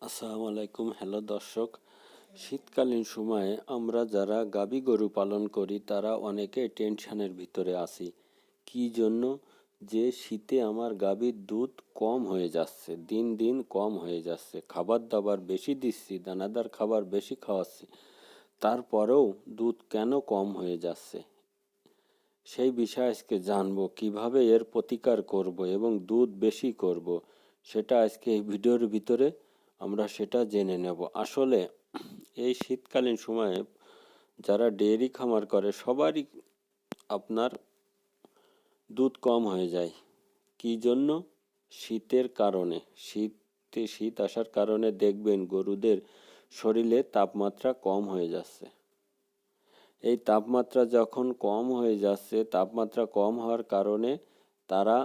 আসসালামু আলাইকুম। হ্যালো দর্শক, শীতকালীন সময়ে আমরা যারা গাভী গরু পালন করি তারা অনেকেই টেনশনের ভিতরে আছি। কি জন্য? যে শীতে আমার গাভীর দুধ কম হয়ে যাচ্ছে, দিন দিন কম হয়ে যাচ্ছে। খাবার দাবার বেশি দিচ্ছি, দানাদার খাবার বেশি খাওয়াচ্ছি, তারপরেও দুধ কেন কম হয়ে যাচ্ছে? সেই বিষয়ে আজকে জানবো কিভাবে এর প্রতিকার করব এবং দুধ বেশি করব, সেটা আজকে এই ভিডিওর ভিতরে আমরা সেটা জেনে নেব। আসলে এই শীতকালীন সময়ে যারা ডেয়ারি খামার করে সবারই আপনার দুধ কম হয়ে যায়। কি জন্য? শীতের কারণে। শীত আসার কারণে দেখবেন গরুদের শরীরে তাপমাত্রা কম হয়ে যাচ্ছে। এই তাপমাত্রা যখন কম হয়ে যাচ্ছে, তাপমাত্রা কম হওয়ার কারণে তারা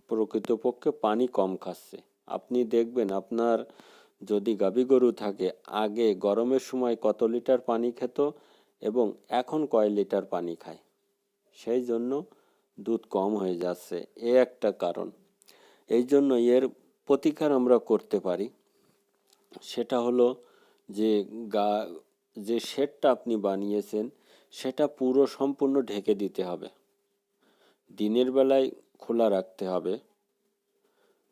প্রকৃতপক্ষে পানি কম খাচ্ছে। আপনি দেখবেন আপনার যদি গাভী গরু থাকে, আগে গরমের সময় কত লিটার পানি খেত এবং এখন কয় লিটার পানি খায়। সেই জন্য দুধ কম হয়ে যাচ্ছে, এ একটা কারণ। এই জন্য এর প্রতিকার আমরা করতে পারি। সেটা হলো যে গা যে শেডটা আপনি বানিয়েছেন সেটা পুরো সম্পূর্ণ ঢেকে দিতে হবে। দিনের বেলায় খোলা রাখতে হবে,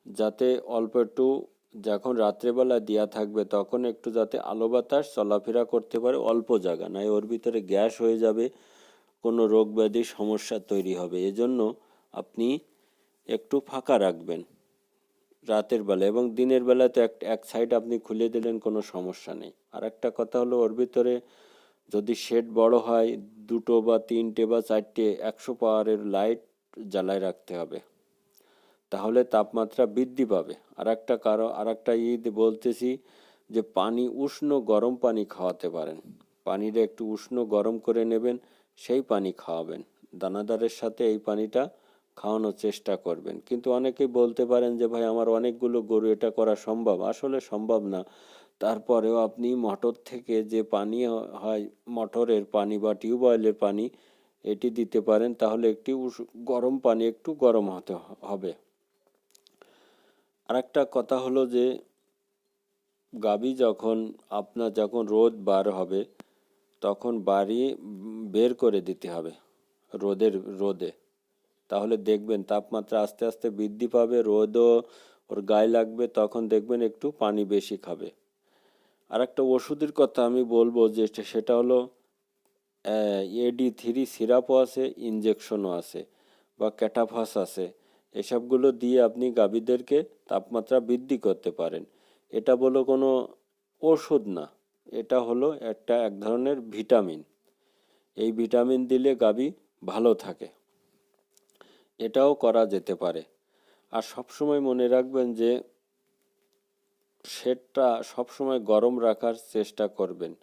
যাতে অল্প একটু, যখন রাত্রেবেলা দেওয়া থাকবে তখন একটু যাতে আলো বাতাস চলাফেরা করতে পারে, অল্প জায়গা নয় ওর ভিতরে গ্যাস হয়ে যাবে, কোনো রোগ ব্যাধির সমস্যা তৈরি হবে। এজন্য আপনি একটু ফাঁকা রাখবেন রাতের বেলা, এবং দিনের বেলা তো এক সাইড আপনি খুলে দিলেন, কোনো সমস্যা নেই। আর একটা কথা হলো, ওর ভিতরে যদি শেড বড় হয়, দুটো বা তিনটে বা চারটে 100 পাওয়ারের লাইট জ্বালায় রাখতে হবে, তাহলে তাপমাত্রা বৃদ্ধি পাবে। আর একটা বলতেছি যে পানি, উষ্ণ গরম পানি খাওয়াতে পারেন। পানিটা একটু উষ্ণ গরম করে নেবেন, সেই পানি খাওয়াবেন। দানাদারের সাথে এই পানিটা খাওয়ানোর চেষ্টা করবেন। কিন্তু অনেকেই বলতে পারেন যে ভাই আমার অনেকগুলো গরু, এটা করা সম্ভব? আসলে সম্ভব না। তারপরেও আপনি মোটর থেকে যে পানি হয়, মোটরের পানি বা টিউবওয়েলের পানি, এটি দিতে পারেন। তাহলে একটি গরম পানি একটু গরম হতে হবে। আর একটা কথা হলো যে গাভী যখন রোদ বার হবে তখন বাড়ি বের করে দিতে হবে রোদে। তাহলে দেখবেন তাপমাত্রা আস্তে আস্তে বৃদ্ধি পাবে, রোদও ওর গায়ে লাগবে, তখন দেখবেন একটু পানি বেশি খাবে। আর একটা ওষুধের কথা আমি বলবো, যে সেটা হলো AD3 সিরাপও আছে, ইনজেকশনও আছে, বা ক্যাটাফাস আছে। এসবগুলো দিয়ে আপনি গাভীদেরকে তাপমাত্রা বৃদ্ধি করতে পারেন। এটা বলো কোনো ওষুধ না, এটা হলো এক ধরনের ভিটামিন। এই ভিটামিন দিলে গাভী ভালো থাকে, এটাও করা যেতে পারে। আর সবসময় মনে রাখবেন যে শেডটা সবসময় গরম রাখার চেষ্টা করবেন।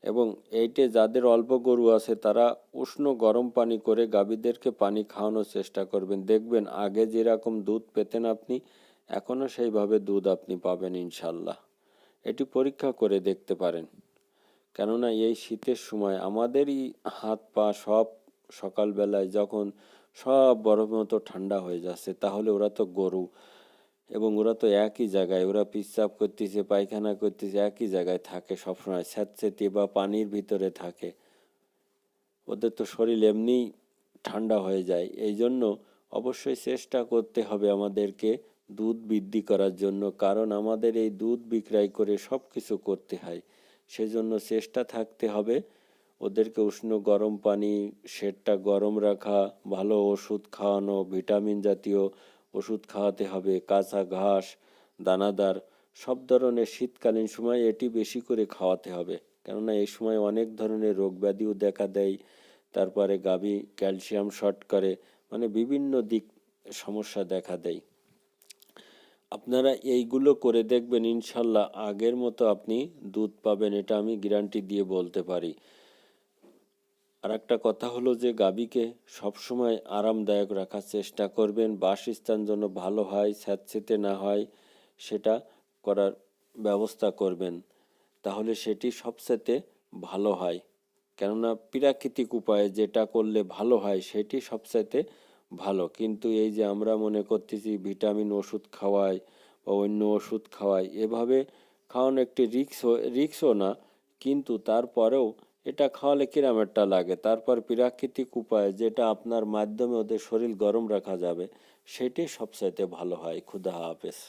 এবং এইটে যাদের অল্প গরু আছে তারা উষ্ণ গরম পানি করে গাভীদেরকে পানি খাওয়ানোর চেষ্টা করবেন। দেখবেন আগে যেরকম দুধ পেতেন আপনি, এখনও সেইভাবে দুধ আপনি পাবেন ইনশাল্লাহ। এটি পরীক্ষা করে দেখতে পারেন। কেননা এই শীতের সময় আমাদেরই হাত পা সব সকালবেলায় যখন সব বরফ মতো ঠান্ডা হয়ে যাচ্ছে, তাহলে ওরা তো গরু, এবং ওরা তো একই জায়গায়, ওরা পেচ্ছাপ করতেছে, পায়খানা করতেছে, একই জায়গায় থাকে সবসময়, স্যাঁতসেঁতে বা পানির ভিতরে থাকে। ওদের তো শরীর এমনি ঠান্ডা হয়ে যায়। এই জন্য অবশ্যই চেষ্টা করতে হবে আমাদেরকে দুধ বৃদ্ধি করার জন্য, কারণ আমাদের এই দুধ বিক্রয় করে সব কিছু করতে হয়। সেজন্য চেষ্টা থাকতে হবে ওদেরকে উষ্ণ গরম পানি, শেডটা গরম রাখা, ভালো ওষুধ খাওয়ানো, ভিটামিন জাতীয় ওষুধ খাওয়াতে হবে, কাঁচা ঘাস, দানাদার সব ধরনের শীতকালীন সময় এটি বেশি করে খাওয়াতে হবে। কেননা এই সময় অনেক ধরনের রোগ ব্যাধিও দেখা দেয়। তারপরে গাভী ক্যালসিয়াম শর্ট করে, মানে বিভিন্ন দিক সমস্যা দেখা দেয়। আপনারা এইগুলো করে দেখবেন, ইনশাল্লাহ আগের মতো আপনি দুধ পাবেন, এটা আমি গ্যারান্টি দিয়ে বলতে পারি। আর একটা কথা হলো যে গাভীকে সবসময় আরামদায়ক রাখার চেষ্টা করবেন, বাসস্থান যেন ভালো হয়, স্যাঁতসেঁতে না হয়, সেটা করার ব্যবস্থা করবেন। তাহলে সেটি সবচেয়ে ভালো হয়। কেননা প্রাকৃতিক উপায়ে যেটা করলে ভালো হয় সেটি সবচাইতে ভালো। কিন্তু এই যে আমরা মনে করতেছি ভিটামিন ওষুধ খাওয়াই বা অন্য ওষুধ খাওয়াই। এভাবে খাওয়ানো একটি রিক্সও না, কিন্তু তারপরেও এটা খাওয়ালে কিরম একটা লাগে। তারপর প্রাকৃতিক উপায় যেটা আপনার মাধ্যমে ওদের শরীর গরম রাখা যাবে, সেটাই সবচাইতে ভালো হয়। খুদা হাফেজ।